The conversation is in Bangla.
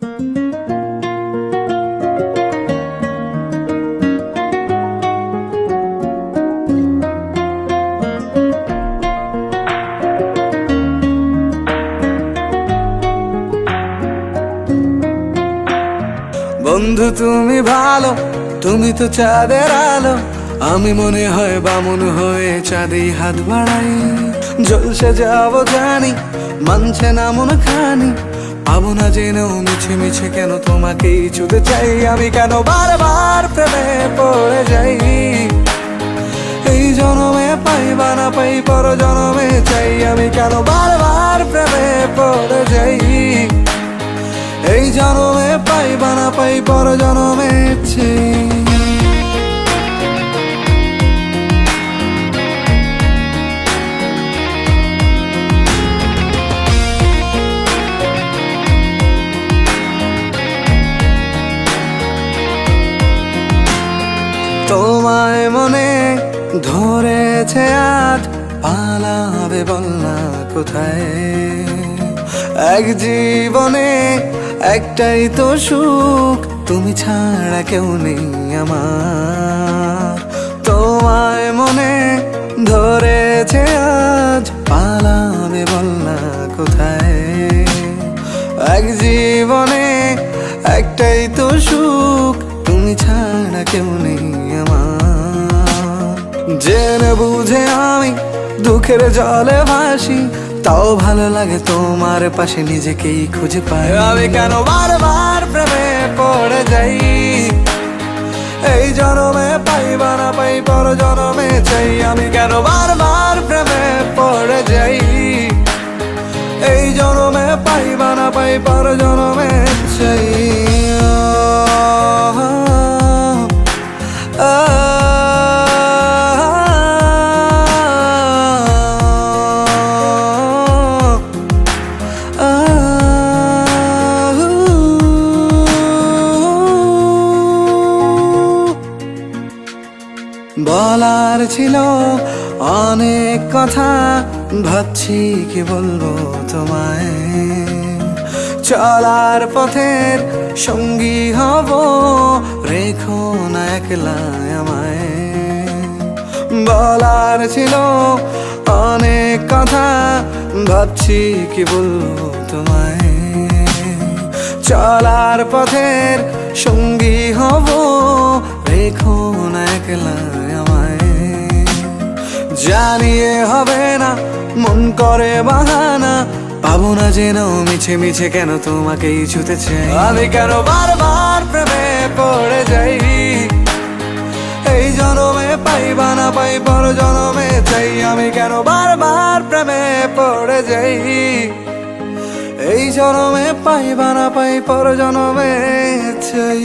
বন্ধু তুমি ভালো, তুমি তো চাঁদের আলো। আমি মনে হয় বামুন হয়ে চাঁদে হাত বাড়াই। জলসে যাবো জানি, মানছে না মন খানি। পাবো না জেনেও মিছে মিছে কেন তোমাকেই ছুতে চাই। আমি কেন বারবার প্রেমে পড়ে যাই। এই জনমে পাই বা না পাই, পর জনমে চাই। আমি কেন বারবার প্রেমে পড়ে যাই। এই জনমে পাই বা না পাই, পর জনমে চাই। তোমায় মনে ধরেছে আজ, পালাবে বল না কোথায়। এক জীবনে একটাই তো সুখ, তুমি ছাড়া কেউ নেই আমার। তোমায় মনে ধরেছে আজ, পালাবে বল না কোথায়। এক জীবনে একটাই তো সুখ, তুমি ছাড়া কেউ নেই আমার। জেনে বুঝে আমি দুঃখের জলে ভাসি, তাও ভালো লাগে তোমার পাশে নিজেকেই খুঁজে পাই। আমি কেন বারবার প্রেমে পড়ে যাই। এই জনমে পাই বা না পাই, পর জনমে চাই। আমি কেন বারবার প্রেমে পড়ে যাই। এই জনমে পাই বা না পাই, পর জনমে চাই। বলার ছিল অনেক কথা, ভাবছি কি বলবো তোমায়। চলার পথের সঙ্গী হব, রেখো না একলা আমায়। বলার ছিল অনেক কথা, ভাবছি কি বলবো তোমায়। চলার পথের সঙ্গী হব, রেখো না একলা আমায়। জানিয়ে হবে না, মন করে বাহানা। পাবো না জেনেও মিছে মিছে কেন তোমাকেই ছুতে চাই। আমি কেন বারবার প্রেমে পড়ে যাই। এই জনমে পাই বা না পাই, পর জনমে চাই। আমি কেন বারবার প্রেমে পড়ে যাই। এই জনমে পাই বা না পাই, পর জনমে চাই।